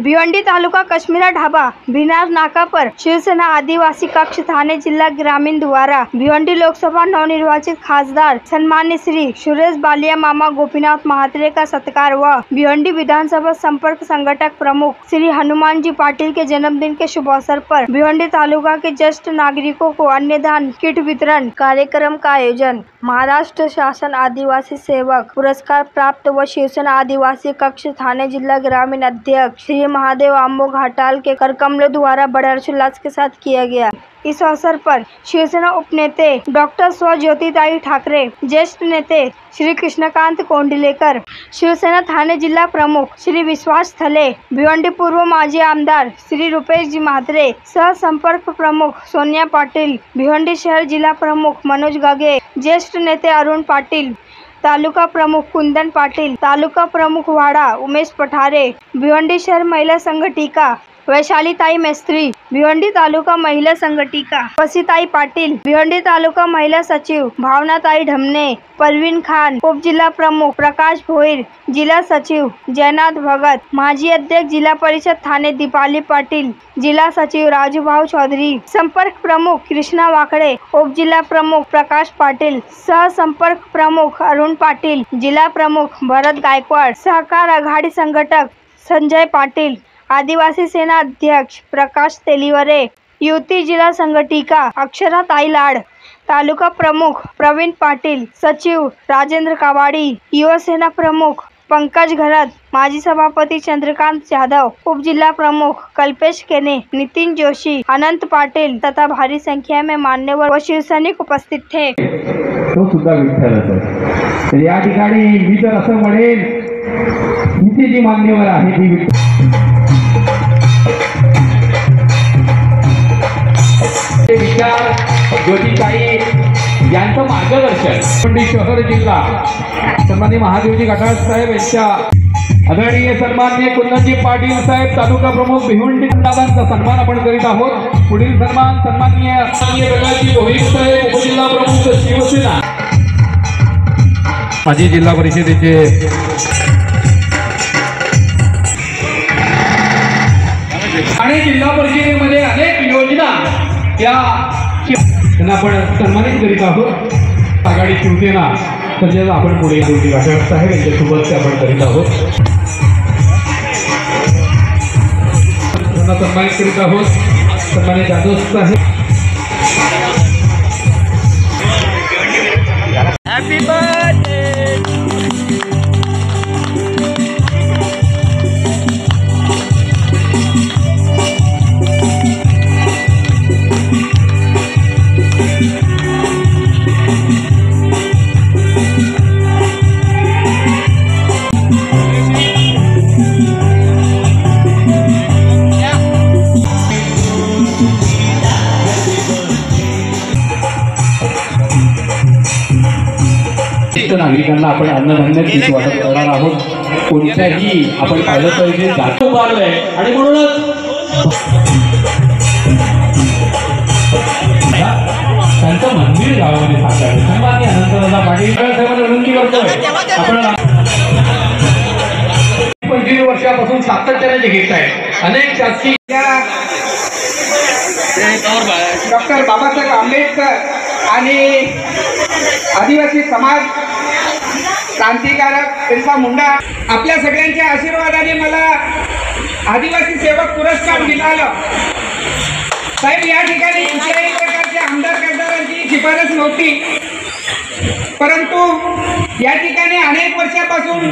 भिवंडी तालुका कश्मीरा ढाबा भिनार नाका पर शिवसेना आदिवासी कक्ष थाने जिला ग्रामीण द्वारा भिवंडी लोकसभा नवनिर्वाचित खासदार सम्मान्य श्री सुरेश बालिया मामा गोपीनाथ महात्रे का सत्कार व भिवंडी विधानसभा संपर्क संगठक प्रमुख श्री हनुमान जी पाटिल के जन्मदिन के शुभ अवसर पर भिवंडी तालुका के ज्येष्ठ नागरिकों को अन्नदान किट वितरण कार्यक्रम का आयोजन। महाराष्ट्र शासन आदिवासी सेवक पुरस्कार प्राप्त व शिवसेना आदिवासी कक्ष थाने जिला ग्रामीण अध्यक्ष श्री महादेव आंबो घाटाल के करकमलों द्वारा बड़े हर्षोल्लास के साथ किया गया। इस अवसर पर शिवसेना उपनेते डॉक्टर स्व ज्योतिताई ठाकरे, ज्येष्ठ नेते श्री कृष्णकांत कोंडिलेकर, शिवसेना थाने जिला प्रमुख श्री विश्वास थले, भिवंडी पूर्व माजी आमदार श्री रुपेश जी म्हात्रे, सह संपर्क प्रमुख सोनिया पाटिल, भिवंडी शहर जिला प्रमुख मनोज गगे, ज्येष्ठ नेते अरुण पाटिल, तालुका प्रमुख कुंदन पाटिल, तालुका प्रमुख वाड़ा उमेश पठारे, भिवंडी शहर महिला संगठिका वैशालीताई मेस्त्री, भिवंडी तालुका महिला संगठिका वसीताई पाटिल, भिवंडी तालुका महिला सचिव भावनाताई ढमने, परवीन खान, उप जिला प्रमुख प्रकाश भोईर, जिला सचिव जयनाथ भगत, माजी अध्यक्ष जिला परिषद थाने दीपाली पाटिल, जिला सचिव राजूभाऊ चौधरी, संपर्क प्रमुख कृष्णा वाकड़े, उप जिला प्रमुख प्रकाश पाटिल, सह संपर्क प्रमुख अरुण पाटिल, जिला प्रमुख भरत गायकवाड़, सहकार आघाड़ी संगठक संजय पाटिल, आदिवासी सेना अध्यक्ष प्रकाश तेलीवरे, युवती जिला संगठिका अक्षरा ताईलाड, तालुका प्रमुख प्रवीण पाटिल, सचिव राजेंद्र कावाड़ी, युवा सेना प्रमुख पंकज घरत, माजी सभापति चंद्रकांत जाधव, उप जिला प्रमुख कल्पेश केने, नितिन जोशी, अनंत पाटिल तथा भारी संख्या में मान्यवर व शिवसैनिक उपस्थित थे। तो सुद्धा विठ्ठलच तर या ठिकाणी मी तर असं म्हणेन इथे जी मान्यवर आहे ती विचार ज्योतिताई यांचं मार्गदर्शन भिवंडी शहर जिल्हा सन्माननीय महादेवजी घाटाळ साहेब यांच्या आदरणीय सन्माननीय कुंदनजी पाटील साहेब तालुका प्रमुख भिवंडी दादांचा सन्मान आपण करीत आहोत। पुढील सन्मान सन्माननीय प्रकाशजी भोईर साहेब उपजिल्हा प्रमुख शिवसेना माजी जिल्हा परिषदेचे आणि जिल्हा परिषदेमध्ये अनेक योजना या त्यांना आपण सन्मानित करीत आहोत। आघाडी शिवसेना सध्या आपण पुढे घाटाळ साहेब यांच्यासोबत आपण करीत आहोत, त्यांना सन्मानित करीत आहोत। सन्मानित जाधव साहेब हॅपी बर्थडे। नागरिकांना आपण अन्नधान्य किट वाटप करणार आहोत। कोणत्याही आपण पाहिलं तर इथे जात उभारलंय आणि म्हणूनच त्यांचं मंदिर गावामध्ये साकारलं। सन्माननीय अनंतदादा पाटील साहेबांना विनंती करतोय आपण 25 वर्षापासून सातत्याने जे घेत आहे अनेक शासकीय डॉक्टर बाबासाहेब आंबेडकर आणि आदिवासी समाज क्रांतिकारक बिरसा मुंडा आपल्या सगळ्यांच्या आशीर्वादाने मला आदिवासी सेवक पुरस्कार मिळाला। साहेब या ठिकाणी कुठल्याही प्रकारच्या आमदार खासदारांची शिफारस नव्हती, परंतु या ठिकाणी अनेक वर्षापासून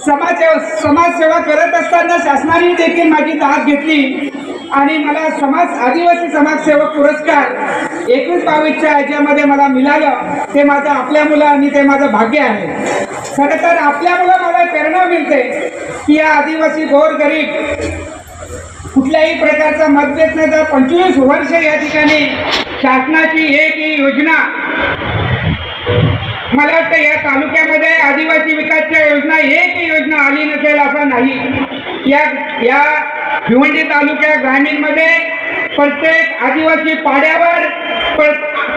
समाजसेवा करत असताना शासनाने देखील माझी दाद घेतली आणि मला आदिवासी समाजसेवक पुरस्कार 21-22च्या ह्याच्यामध्ये मला मिळालं। ते माझं आपल्या मुलं आणि ते माझं भाग्य आहे। खरं तर आपल्यामुळं मला प्रेरणा मिळते की या आदिवासी गोरगरीब कुठल्याही प्रकारचा मतभेद नाही, तर 25 वर्ष या ठिकाणी शासनाची एक योजना मला वाटतं या तालुक्यामध्ये आदिवासी विकासच्या योजना एक योजना आली नसेल असं नाही। या भिवंडी तालुक्या ग्रामीण मध्ये प्रत्येक आदिवासी पाड्यावर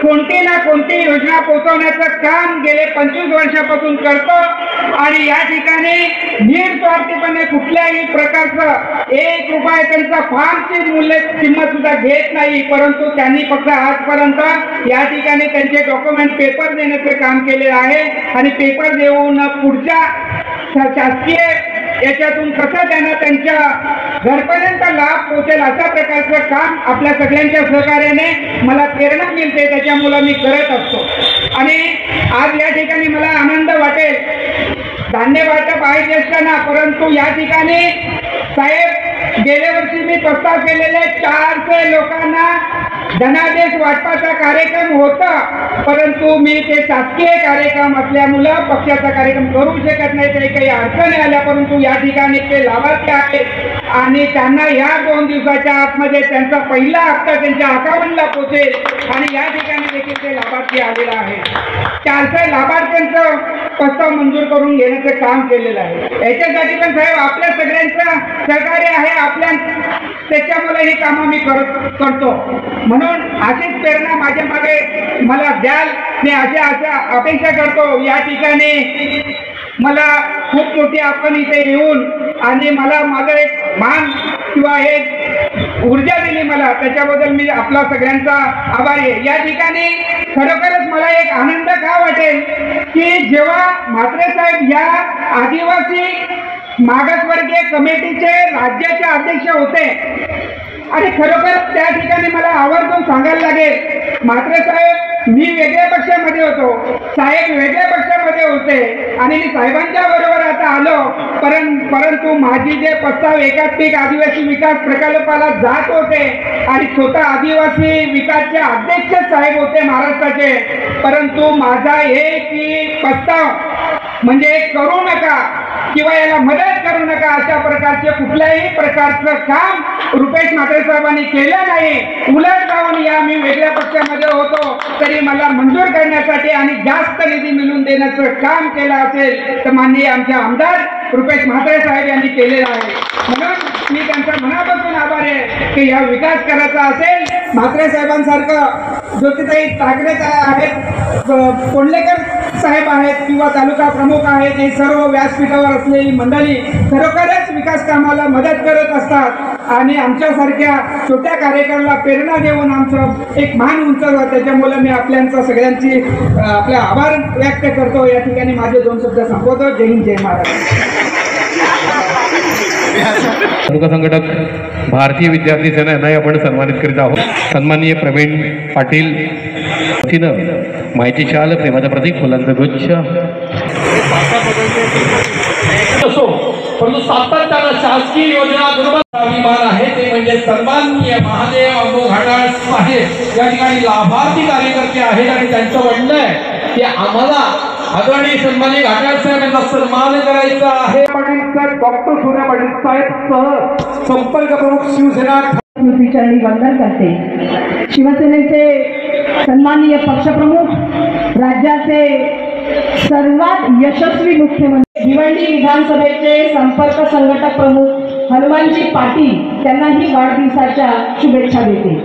कोणती ना कोणती योजना पोहोचवण्याचं काम गेले 25 वर्षापासून करतो आणि या ठिकाणी निस्वार्थीपणे कुठल्याही प्रकारचं 1 रुपया त्यांचा फार्मची किंमत सुद्धा घेत नाही, परंतु त्यांनी फक्त आजपर्यंत या ठिकाणी त्यांचे डॉक्युमेंट पेपर देण्याचं काम केले आहे आणि पेपर देऊन पुढच्या शासकीय याच्यातून कसं त्यांना त्यांच्या घरपर्यंत लाभ पोहोचेल अशा प्रकारचं काम आपल्या सगळ्यांच्या सहकार्याने मला प्रेरणा मिळते, त्याच्यामुळे मी करत असतो। आणि आज या ठिकाणी मला आनंद वाटेल, धान्य वाटप आहे ज्येष्ठांना, परंतु या ठिकाणी साहेब गेल्या वर्षी मी प्रस्ताव केलेले 400 लोकांना धनादेश वाटपाचा कार्यक्रम होता, परंतु मी ते शासकीय कार्यक्रम असल्यामुळं पक्षाचा कार्यक्रम करू शकत नाही, तरी काही अडचणी आल्या, परंतु या ठिकाणी ते लाभार्थी आहेत आणि त्यांना या 2 दिवसाच्या आतमध्ये त्यांचा पहिला हप्ता त्यांच्या अकाउंटला पोहोचेल आणि या ठिकाणी देखील ते लाभार्थी आलेला आहे। 400 लाभार्थ्यांचं प्रस्ताव मंजूर करून घेण्याचं काम केलेलं आहे। याच्यासाठी पण साहेब आपल्या सगळ्यांचं सहकार्य आहे, आपल्या त्याच्यामुळे ही कामं मी करतो, म्हणून अशीच प्रेरणा माझ्या मागे मला द्याल मी अशा अपेक्षा करतो। या ठिकाणी मला खूप मोठी आपण इथे येऊन आणि मला माझं एक मान किंवा एक ऊर्जा दिली मला, त्याच्याबद्दल मी आपला सगळ्यांचा आभारी आहे। या ठिकाणी खरोखरच मला एक आनंद का वाटेल की जेव्हा म्हात्रे साहेब या आदिवासी मागासवर्गीय कमिटीचे राज्याचे अध्यक्ष होते आणि खरोखर त्या ठिकाणी मला आवर्जून सांगायला लागेल, म्हात्रे साहेब मी वेगळ्या पक्षामध्ये होतो, साहेब वेगळ्या पक्षामध्ये होते आणि मी साहेबांच्या बरोबर आता आलो, परंतु माझी जे प्रस्ताव एकात्मिक आदिवासी विकास प्रकल्पाला जात होते आणि स्वतः आदिवासी विकासचे अध्यक्ष साहेब होते महाराष्ट्राचे, परंतु माझा एक प्रस्ताव म्हणजे करू नका किंवा याला मदत करू नका अशा प्रकारचे कुठल्याही प्रकारचं काम रुपेश म्हात्रे साहेबांनी केलं नाही। उलट जाऊन या मी वेगळ्या पक्षामध्ये होतो तरी मला मंजूर करण्यासाठी आणि जास्त निधी मिळवून देण्याचं काम केलं असेल तर माननीय आमचे आमदार रुपेश म्हात्रे साहेब यांनी केलेलं आहे, म्हणून मी त्यांचा मनापासून आभारी आहे की या विकास करायचा असेल म्हात्रे साहेबांसारखं ज्योतिताई ठाकरे आहेत, कोंडलेकर साहेब आहेत किंवा तालुका प्रमुख आहेत, हे सर्व व्यासपीठावर असलेली मंडळी खरोखरच विकास कामाला मदत करत असतात आणि आमच्यासारख्या छोट्या कार्यक्रमाला प्रेरणा देऊन आमचं एक मान उंचावतात, त्याच्यामुळे मी आपल्यांचा सगळ्यांची आपले आभार व्यक्त करतो। या ठिकाणी माझे 2 शब्द संपवतो। जय हिंद, जय महाराष्ट्र। तालुका संघटक भारतीय विद्यार्थी सेना यांनाही आपण सन्मानित करीत आहोत। सन्माननीय प्रवीण पाटील माहिती शाल, प्रेमाचं प्रतीक, फुलांचं गुच्छ असो, परंतु सातत्यानं शासकीय योजना बरोबर अभिमान आहे ते म्हणजे सन्माननीय महादेव अंबो घाटाळ साहेब या ठिकाणी लाभार्थी कार्यकर्ते आहेत आणि त्यांचं म्हणणं आहे की आम्हाला आदरणीय सन्माननीय घाटाळ साहेब यांचा सन्मान करायचा आहे। पाटील साहेब, डॉक्टर सूर्य पाटील साहेब सह संपर्क प्रमुख शिवसेना चरणी वंदन करते। शिवसेनेचे सन्माननीय पक्षप्रमुख, राज्याचे सर्वात यशस्वी मुख्यमंत्री, भिवंडी विधानसभेचे संपर्क संघटक प्रमुख हनुमानजी पाटील त्यांनाही वाढदिवसाच्या शुभेच्छा देते।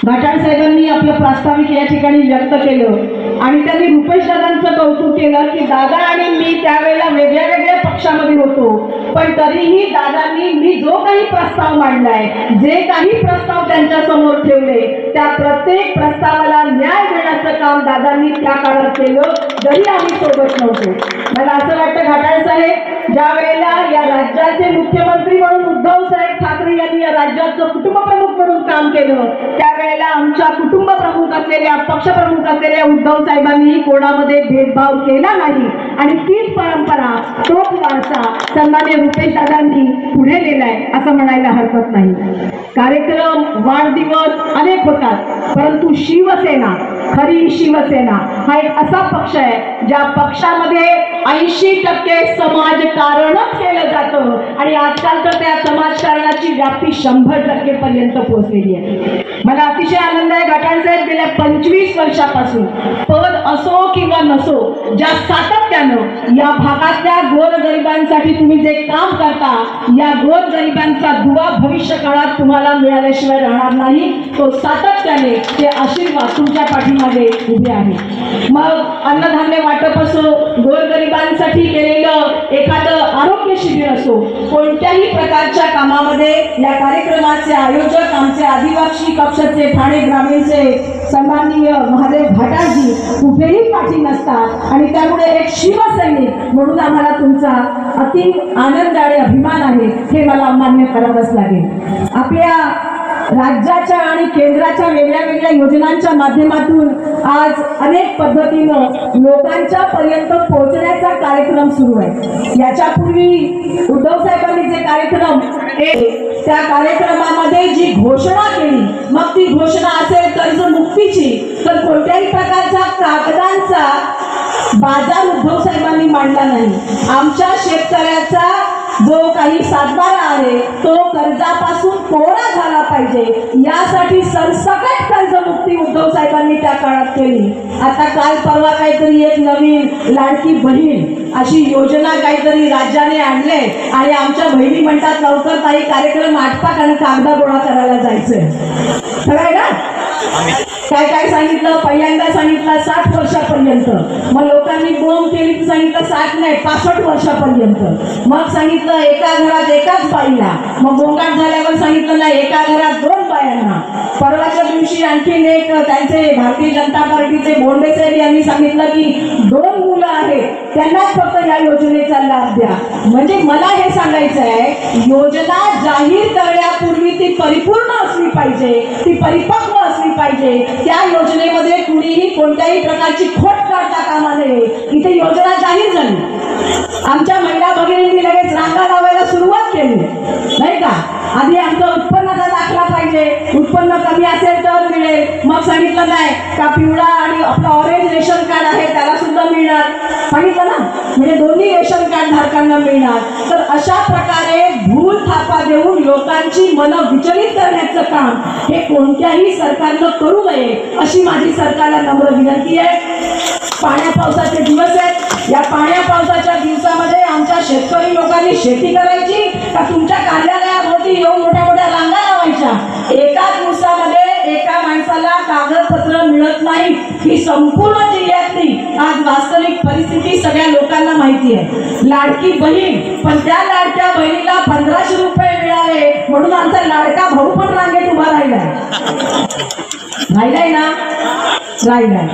घाटाळ साहेबांनी आपलं प्रास्ताविक या ठिकाणी व्यक्त केलं आणि त्यांनी रुपेश दादांचं कौतुक केलं की दादा आणि मी त्यावेळेला वेगळ्या वेगळ्या पक्षामध्ये होतो, पण तरीही दादांनी मी जो काही प्रस्ताव मांडलाय, जे काही प्रस्ताव त्यांच्या समोर ठेवले, त्या प्रत्येक प्रस्तावाला न्याय देण्याचं काम दादांनी त्या काळात केलं, जरी आम्ही सोबत नव्हतो। मला असं वाटतं घाटाळ साहेब ज्या वेळेला या राज्याचे मुख्यमंत्री म्हणून उद्धव साहेब ठाकरे यांनी या राज्याचं कुटुंब प्रमुख म्हणून काम केलं, त्यावेळेला आमच्या कुटुंब प्रमुख असलेल्या, पक्षप्रमुख असलेल्या उद्धव साहेबांनी कोणामध्ये भेदभाव केला नाही आणि तीच परंपरा, तोच वारसा सन्माननीय रुपेश दादांनी पुढे नेलाय असं म्हणायला हरकत नाही। कार्यक्रम, वाढदिवस अनेक होतात, परंतु शिवसेना, खरी शिवसेना हा एक असा पक्ष आहे ज्या पक्षामध्ये 80% समाजकारणच केलं जातं आणि आजकाल तर त्या समाजकारणाची व्याप्ती 100% पर्यंत पोहोचलेली आहे। मला अतिशय आनंद आहे, घाटाळ साहेब गेल्या 25 वर्षापासून पद असो किंवा नसो, ज्या सातत्यानं या भागातल्या गोरगरिबांसाठी तुम्ही जे काम करता, या गोरगरिबांचा दुवा भविष्य काळात तुम्हाला मिळाल्याशिवाय राहणार नाही. तो सातत्याने ते आशीर्वाद तुमच्या पाठीमागे उभे आहे. मग अन्नधान्य वाटप असो, गोरगरिबांसाठी केलेलं एखादं आरोग्य शिबिर असो, कोणत्याही प्रकारच्या कामामध्ये या कार्यक्रमाचे आयोजक आमचे आदिवासी कक्षाचे ठाणे ग्रामीणचे सन्माननीय महादेव घाटाळजी कुठेही पाठी नसतात आणि त्यामुळे एक शिवसैनिक म्हणून आम्हाला तुमचा अति आनंद आणि अभिमान आहे, हे मला मान्य करावंच लागेल. आपल्या राज्याच्या आणि केंद्राच्या वेगळ्या वेगळ्या योजनांच्या माध्यमातून आज अनेक पद्धतीनं लोकांच्या पर्यंत पोहोचण्याचा कार्यक्रम सुरू आहे. याच्यापूर्वी उद्धव साहेबांनी जे कार्यक्रम त्या कार्यक्रमामध्ये जी घोषणा केली, मग ती घोषणा असेल कर्जमुक्तीची, तर कोणत्याही प्रकारच्या कागदांचा बाजार उद्धव साहेबांनी मांडला नाही. आमच्या शेतकऱ्याचा जो काही सातबारा आहे तो कर्जापासून कोरा झाला पाहिजे, यासाठी सरसकट कर्जमुक्ती उद्धव साहेबांनी त्या काळात केली. आता काल परवा काहीतरी एक नवीन लाडकी बहीण अशी योजना काहीतरी राज्याने आणले आणि आमच्या बहिणी म्हणतात लवकर काही कार्यक्रम आटपाट आणि कागदा गोळा करायला जायचंय. खरं आहे ना? काय काय सांगितलं, पहिल्यांदा सांगितलं 60 वर्षापर्यंत, मग लोकांनी बोंब केली तर सांगितलं 60 नाही 65 वर्षापर्यंत, मग सांगितलं एका घरात एकाच बाईला, मग गोंगाट झाल्यावर सांगितलं नाही एका घरात 2 बायांना. परवाच्या दिवशी आणखीन एक त्यांचे भारतीय जनता पार्टीचे बोंडे साहेब यांनी सांगितलं की 2 मुलं आहेत त्यांनाच फक्त या योजनेचा लाभ द्या. म्हणजे मला हे सांगायचं आहे, योजना जाहीर करण्यापूर्वी ती परिपूर्ण असली पाहिजे, ती परिपक्व असली पाहिजे. त्या योजनेमध्ये कुणीही कोणत्याही प्रकारची खोट काढता कामा नये. इथे योजना जाहीर झाली, आमच्या महिला भगिनींनी लगेच रांगा लावायला सुरुवात केली नाही का. आधी आमचा उत्पन्नाचा दाखला पाहिजे, उत्पन्न कमी असेल तर मिळेल. मग सांगितलं नाही का पिवळा आणि आपलं ऑरेंज रेशन कार्ड आहे त्याला सुद्धा मिळणार, सांगितलं ना, म्हणजे दोन्ही रेशन कार्ड धारकांना मिळणार. तर अशा प्रकारे भूल थापा देऊन लोकांची मनं विचलित करण्याचं काम हे कोणत्याही सरकारनं करू नये, अशी माझी सरकारला नम्र विनंती आहे. पाण्या पावसाचे दिवस आहेत, या पाण्या पावसाच्या दिवसामध्ये आमच्या शेतकरी लोकांनी शेती करायची का तुमच्या कार्यालयाभोवती येऊन मोठ्या मोठ्या रांगा लावायच्या? एका दिवसामध्ये एका माणसाला कागदपत्र मिळत नाही, ही संपूर्ण जिल्ह्यातली आज वास्तविक परिस्थिती सगळ्या लोकांना माहिती आहे. लाडकी बहीण, पण त्या लाडक्या बहिणीला 1500 रुपये मिळाले म्हणून आमचा लाडका भाऊ पण रांगेत उभा राहिलाय ना, राहिलाय.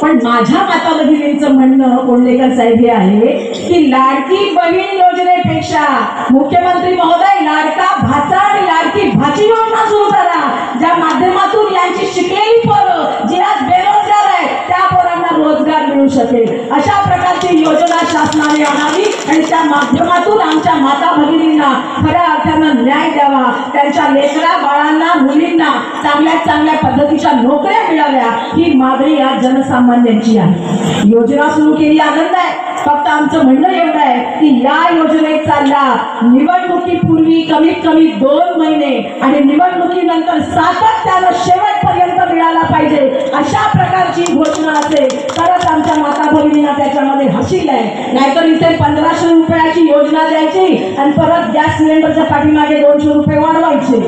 पण माझ्या माता भगिनींचं म्हणणं कोंडलेकर साहेब हे आहे की लाडकी बहीण योजनेपेक्षा मुख्यमंत्री महोदय लाडका भाचा आणि लाडकी भाची योजना सुरू करा, ज्या माध्यमातून यांची शिकलेली पोरं जी आज बेरोजगार आहेत त्या पोरांना रोजगार मिळू शकेल. अशा प्रकारची योजना शासनाने आणावी आणि त्या माध्यमातून आमच्या माता भगिनींना खऱ्या अर्थानं न्याय द्यावा. त्यांच्या लेकरा बाळांना मुलींना चांगल्या चांगल्या पद्धतीच्या नोकऱ्या मिळाव्या, ही मागणी आज जनसामान्यांची आहे. योजना सुरू केली आनंद आहे, फक्त आमचं म्हणणं एवढं आहे की या योजनेचा लाभ निवडणुकीपूर्वी कमीत कमी 2 महिने आणि निवडणुकीनंतर सातत्यानं शेवटपर्यंत मिळाला पाहिजे. अशा प्रकारची घोषणा असेल तरच आमच्या माता भगिनींना त्याच्यामध्ये हसील आहे. नाहीतर इथे 1500 रुपयाची योजना द्यायची आणि परत गॅस सिलेंडरच्या पाठीमागे 200 रुपये वाढवायचे.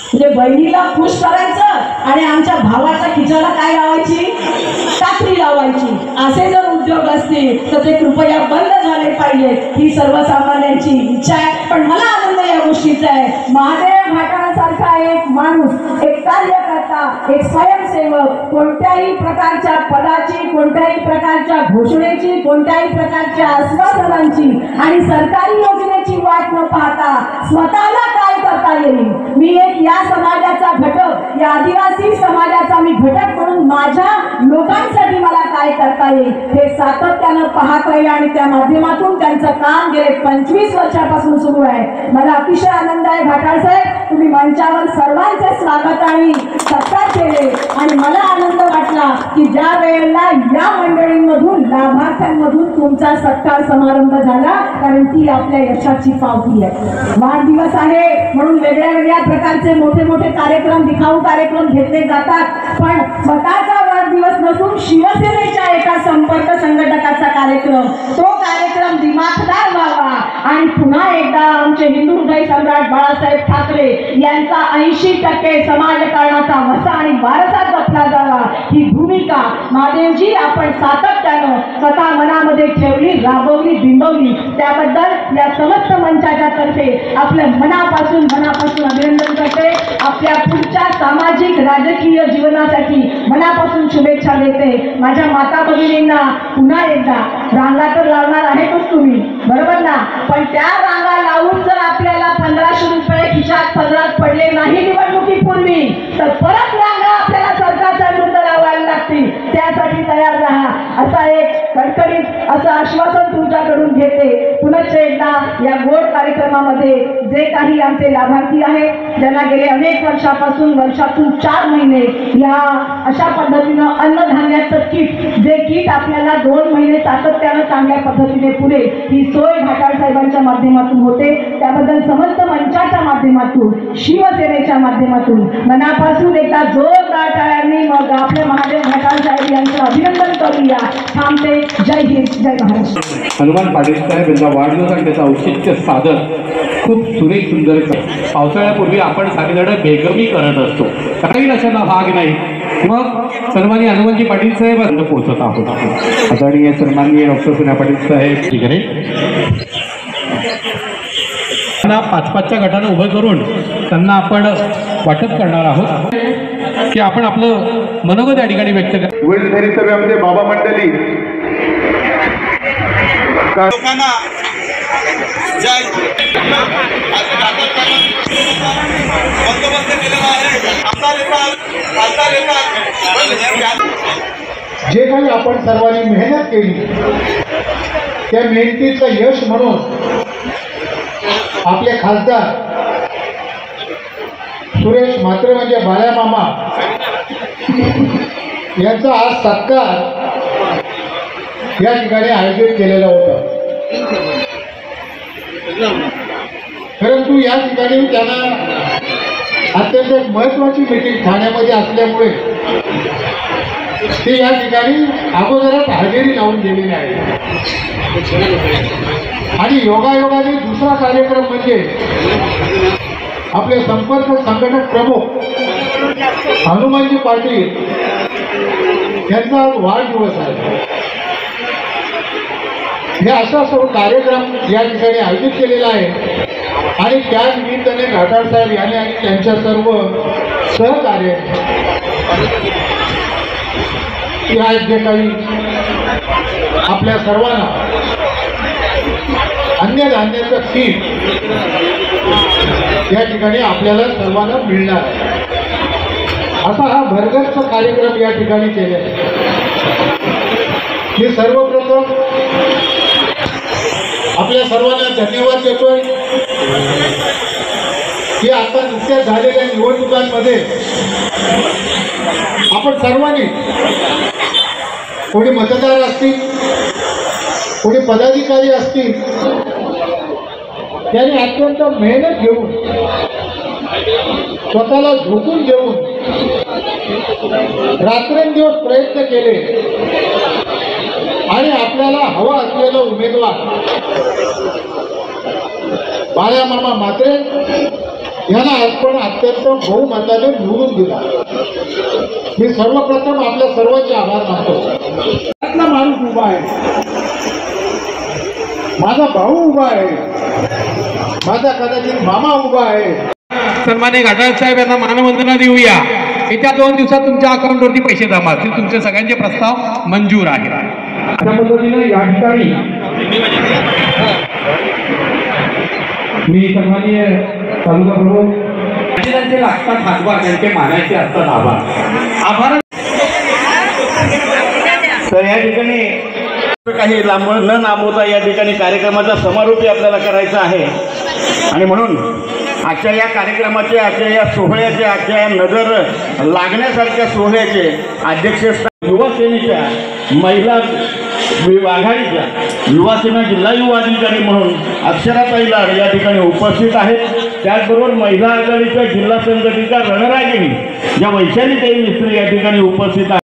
म्हणजे बहिणीला खुश करायचं आणि आमच्या भावाच्या खिशाला काय लावायची? कात्री लावायची. असे जर उद्योग असतील तर ते कृपया बंद झाले पाहिजेत, ही सर्वसामान्यांची इच्छा आहे. पण मला आनंद या गोष्टीचा आहे, महादेव घाटाळसारखा एक माणूस, एक कार्यकर्ता, एक स्वयंसेवक कोणत्याही प्रकारच्या पदाची, कोणत्याही प्रकारच्या घोषणेची, कोणत्याही प्रकारच्या आश्वासनांची आणि सरकारी योजनेची वाट न पाहता स्वतःला काय करता येईल, मी एक या समाजाचा घटक, या आदिवासी समाजाचा मी घटक म्हणून माझ्या लोकांसाठी मला काय करता येईल हे सातत्यानं पाहत राहील आणि त्या माध्यमातून त्यांचं काम गेले 25 वर्षापासून सुरू आहे. मला अतिशय आनंद आहे घाटाळ साहेब, तुम्ही मंचावर सर्वांचे स्वागत आणि सत्कार केले आणि मला आनंद वाटला की ज्या वेळेला या मंडळींमधून लाभार्थ्यांमधून तुमचा सत्कार समारंभ झाला, कारण ती आपल्या यशाची पावती आहे. वाढदिवस आहे म्हणून वेगळ्या वेगळ्या प्रकारचे मोठे मोठे कार्यक्रम, दिखाऊ कार्यक्रम घेतले जातात, पण स्वतःचा वाढदिवस नसून म्हणून शिवसेनेच्या एका संपर्क संघटकाचा कार्यक्रम, तो कार्यक्रम दिमाखदार व्हावा आणि पुन्हा एकदा आमचे हिंदू हृदय सम्राट बाळासाहेब ठाकरे यांचा 80% समाजकारणाचा वसा आणि वारसा जपला जावा, ही भूमिका महादेवजी आपण सातत्यानं स्वतः मनामध्ये ठेवली, राबवली, बिंबवली. त्याबद्दल या समस्त मंचाच्या तर्फे आपल्या मनापासून अभिनंदन करते. आपल्या पुढच्या सामाजिक राजकीय जीवनासाठी मनापासून शुभेच्छा देते. माझ्या माता भगिनींना पुन्हा एकदा रांगा तर लावणार आहेतच तुम्ही, बरोबर ना, पण त्या रांगा लावून जर आपल्याला 1500 रुपये खिशात पदरात पडले नाही निवडणुकीपूर्वी, तर परत रांगा आपल्याला सरकारच्या विरुद्ध लावायला लागतील. त्यासाठी तयार राहा, असा एक कडकडीत असं आश्वासन तुमच्याकडून घेते. पुनश्च एकदा या गोड कार्यक्रमामध्ये जे काही आमचे लाभार्थी आहेत, ज्यांना गेले अनेक वर्षातून 4 महिने या अशा पद्धतीनं अन्नधान्याचं किट, जे किट आपल्याला 2 महिने सातत्यानं चांगल्या पद्धतीने पुरेल, ही सोय घाटाळ साहेबांच्या माध्यमातून होते. त्याबद्दल समस्त मंचाच्या माध्यमातून, शिवसेनेच्या माध्यमातून मनापासून एकदा जोरदार टाळ्यांनी मग आपले महादेव घाटाळ साहेब यांचं अभिनंदन करूया. थांबते. जय हिंद, जय महाराष्ट्र. हनुमान पाटील साहेब यांचा वाढदिवस आणि त्याचं औचित्य साधन खूप सुरेख सुंदर. पावसाळ्यापूर्वी आपण सगळीकडे बेगमी करत असतो, काही लक्षाचा भाग नाही. मग सन्माननीय हनुमानजी पाटील साहेब पोहोचत आहोत. आदरणीय सन्माननीय डॉक्टर सुन्या पाटील साहेब ठीक आहे, त्यांना 5-5च्या गटानं उभं करून त्यांना आपण वाटप करणार आहोत की आपण आपलं मनोगत या ठिकाणी व्यक्त करा. वडीलधारी सभेमध्ये बाबा मंडळी लोकांना बंदोबस्त केलेला आहे. जे काही आपण सर्वांनी मेहनत केली, त्या मेहनतीचं यश म्हणून आपले खासदार सुरेश म्हात्रे म्हणजे बाळ्या मामा यांचा आज सत्कार या ठिकाणी आयोजित केलेला होता. परंतु या ठिकाणी त्यांना अत्यंत महत्वाची मीटिंग ठाण्यामध्ये असल्यामुळे ते या ठिकाणी अगोदरच हजेरी लावून गेलेले आहे. आणि योगायोगाने दुसरा कार्यक्रम म्हणजे आपले संपर्क संघटक प्रमुख हनुमानजी पाटील यांचा वाढदिवस आहे. हे असा सर्व कार्यक्रम या ठिकाणी आयोजित केलेला आहे आणि त्या निमित्ताने घाटाळ साहेब यांनी आणि त्यांच्या सर्व सहकार्य या जे काही आपल्या सर्वांना अन्नधान्याचं किट या ठिकाणी आपल्याला सर्वांना मिळणार आहे. असा हा भरगच्च कार्यक्रम या ठिकाणी केलेला आहे. मी सर्वप्रथम आपल्या सर्वांना धन्यवाद देतोय की आता नुकत्याच झालेल्या निवडणुकांमध्ये आपण सर्वांनी, कोणी मतदार असतील, कोणी पदाधिकारी असतील, त्यांनी अत्यंत मेहनत घेऊन, स्वतःला झोकून देऊन रात्रंदिवस प्रयत्न केले आणि आपल्याला हवा असलेला उमेदवार बाळ्या मामा म्हात्रे यांना आपण अत्यंत बहुमताने निवडून दिला. मी सर्वप्रथम आपल्या सर्वांचे आभार मानतो. माणूस उभा आहे, माझा भाऊ उभा आहे, माझा कदाचित मामा उभा आहे. सन्माननीय घाटाळ साहेब यांना मानवंदना देऊया. येत्या 2 दिवसात तुमच्या अकाउंटवरती पैसे जमा असतील. तुमचे सगळ्यांचे प्रस्ताव मंजूर आहेत. अशा पद्धतीने या ठिकाणी मी सन्माननीय तालुका प्रमुख त्यांचे लागतात हातभार, त्यांचे मानायचे असतात आभार. तर या ठिकाणी काही न लांबवता या ठिकाणी कार्यक्रमाचा समारोपही आपल्याला करायचा आहे आणि म्हणून आजच्या या कार्यक्रमाचे, आजच्या या सोहळ्याचे, आजच्या या नजर लागण्यासारख्या सोहळ्याचे अध्यक्षस्थान युवा सेनेच्या महिला आघाडीच्या युवासेना जिल्हा युवा अधिकारी म्हणून अक्षराताई लाड या ठिकाणी उपस्थित आहेत. त्याचबरोबर महिला आघाडीच्या जिल्हा संघटिका रणरागिणी ज्या वैशालीताई मिस्त्री या ठिकाणी उपस्थित आहेत.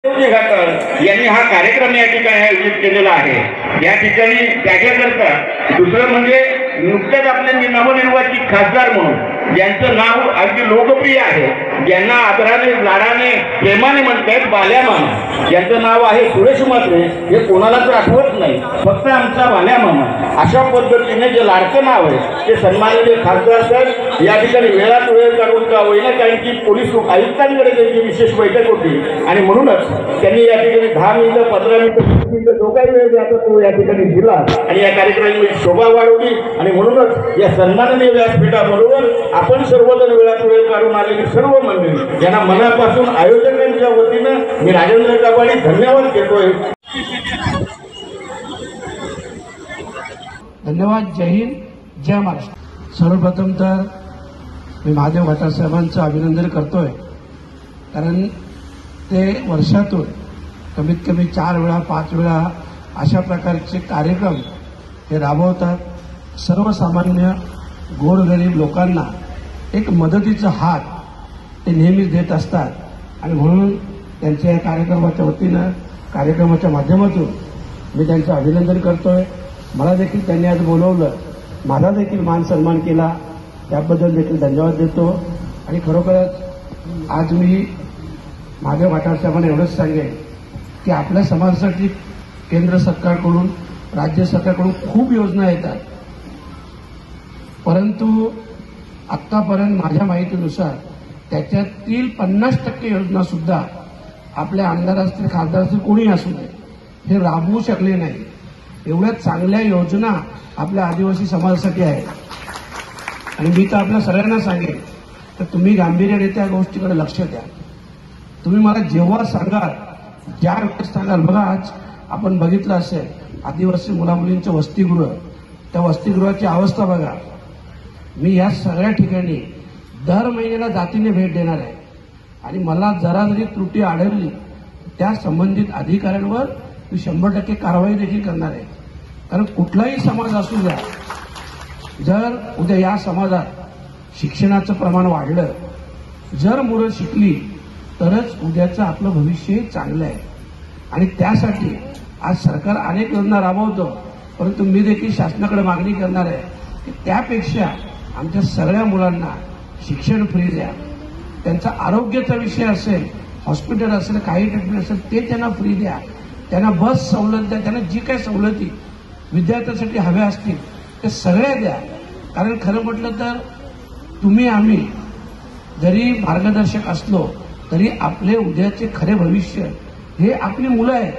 यांनी हा कार्यक्रम या ठिकाणी आयोजित केलेला आहे। या ठिकाणी त्याच्याकरता दुसरं म्हणजे नुकतेच आपले नवनिर्वाचित खासदार म्हणून ज्यांचं नाव अगदी लोकप्रिय आहे, ज्यांना आदराने लाडाने प्रेमाने म्हणतात बाल्या मामा, ज्यांचं नाव आहे सुरेश म्हात्रे, हे कोणालाच आठवत नाही, फक्त आमचा बाल्या मामा अशा पद्धतीने जे लाडकं नाव आहे ते सन्माननीय खासदार सर या ठिकाणी वेळात वेळ काढून का होईना, कारण की पोलीस आयुक्तांकडे त्यांची विशेष बैठक होती आणि म्हणूनच त्यांनी या ठिकाणी 10 मिनिटं 15 मिनिटं 20 मिनिटं जो काही वेळ द्यायचा तो या ठिकाणी दिला आणि या कार्यक्रमाची शोभा वाढवली आणि म्हणूनच या सन्माननीय व्यासपीठाबरोबर आपण सर्वजण वेळात वेळ काढून आलेली सर्व मंडळी यांना मनापासून आयोजकांच्या वतीनं मी राजेंद्र काबाडी धन्यवाद देतोय। धन्यवाद। जय हिंद, जय महाराष्ट्र। सर्वप्रथम तर मी महादेव घाटाळ साहेबांचं अभिनंदन करतोय, कारण ते वर्षातून कमीत कमी 4 वेळा 5 वेळा अशा प्रकारचे कार्यक्रम हे राबवतात। सर्वसामान्य गोरगरीब लोकांना एक मदतीचा हात ते नेहमीच देत असतात आणि म्हणून त्यांच्या या कार्यक्रमाच्या वतीनं कार्यक्रमाच्या माध्यमातून मी त्यांचं अभिनंदन करतोय। मला देखील त्यांनी आज बोलवलं, माझा देखील मान सन्मान केला, त्याबद्दल देखील धन्यवाद देतो। आणि खरोखरच आज मी महादेव घाटाळ साहेबांना एवढंच सांगेन की आपल्या समाजासाठी केंद्र सरकारकडून राज्य सरकारकडून खूप योजना येतात, परंतु आत्तापर्यंत माझ्या माहितीनुसार त्याच्यातील 50% योजना सुद्धा आपल्या आमदार असतील खासदार असतील कोणी असू दे हे राबवू शकले नाही। एवढ्या चांगल्या योजना आपल्या आदिवासी समाजासाठी आहेत आणि मी तर आपल्या सगळ्यांना सांगेन तर तुम्ही गांभीर्याने त्या गोष्टीकडे लक्ष द्या। तुम्ही मला जेव्हा सांगाल ज्या वेळेस सांगाल, बघा आज आपण बघितलं असेल आदिवासी मुलामुलींचं वसतिगृह, त्या वसतिगृहाची अवस्था बघा। मी या सगळ्या ठिकाणी दर महिन्याला जातीने भेट देणार आहे आणि मला जरा जरी त्रुटी आढळली त्या संबंधित अधिकाऱ्यांवर मी 100% कारवाई देखील करणार आहे। कारण कुठलाही समाज असू द्या, जर उद्या या समाजात शिक्षणाचं प्रमाण वाढलं, जर मुलं शिकली तरच उद्याचं आपलं भविष्य चांगलं आहे। आणि त्यासाठी आज सरकार अनेक योजना राबवतो, परंतु मी देखील शासनाकडे मागणी करणार आहे की त्यापेक्षा आमच्या सगळ्या मुलांना शिक्षण फ्री द्या। त्यांचा आरोग्याचा विषय असेल, हॉस्पिटल असेल, काही ट्रीटमेंट असेल ते त्यांना फ्री द्या, त्यांना बस सवलत द्या, त्यांना जी काही सवलती विद्यार्थ्यांसाठी हव्या असतील ते सगळ्या द्या। कारण खरं म्हटलं तर तुम्ही आम्ही जरी मार्गदर्शक असलो तरी आपले उद्याचे खरे भविष्य हे आपली मुलं आहेत,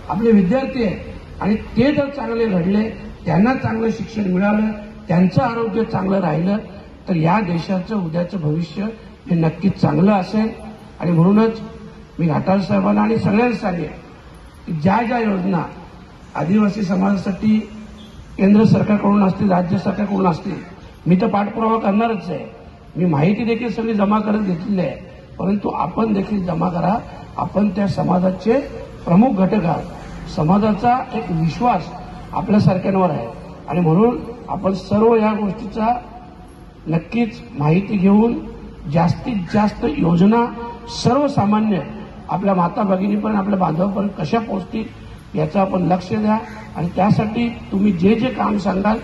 आपले विद्यार्थी आहेत आणि ते जर चांगले घडले, त्यांना चांगलं शिक्षण मिळालं, त्यांचं आरोग्य चांगलं राहिलं तर या देशाचं उद्याचं भविष्य हे नक्कीच चांगलं असेल। आणि म्हणूनच मी घाटाळ साहेबांना आणि सगळ्यांना सांगेन की ज्या ज्या योजना आदिवासी समाजासाठी केंद्र सरकारकडून असतील, राज्य सरकारकडून असतील, मी तर पाठपुरावा करणारच आहे। मी माहिती देखील सगळी जमा करत घेतलेली आहे, परंतु आपण देखील जमा करा। आपण त्या समाजाचे प्रमुख घटक आहात, समाजाचा एक विश्वास आपल्यासारख्यांवर आहे आणि म्हणून आपण सर्व या गोष्टीचा नक्कीच माहिती घेऊन जास्तीत जास्त योजना सर्वसामान्य आपल्या माता भगिनीपर्यंत, आपल्या बांधवापर्यंत कशा पोहोचतील याचं आपण लक्ष द्या। आणि त्यासाठी तुम्ही जे जे काम सांगाल,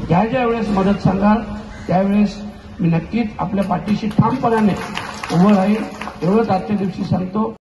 ज्या ज्या वेळेस मदत सांगाल त्यावेळेस मी नक्कीच आपल्या पाठीशी ठामपणाने उभं राहील, एवढंच आजच्या दिवशी सांगतो।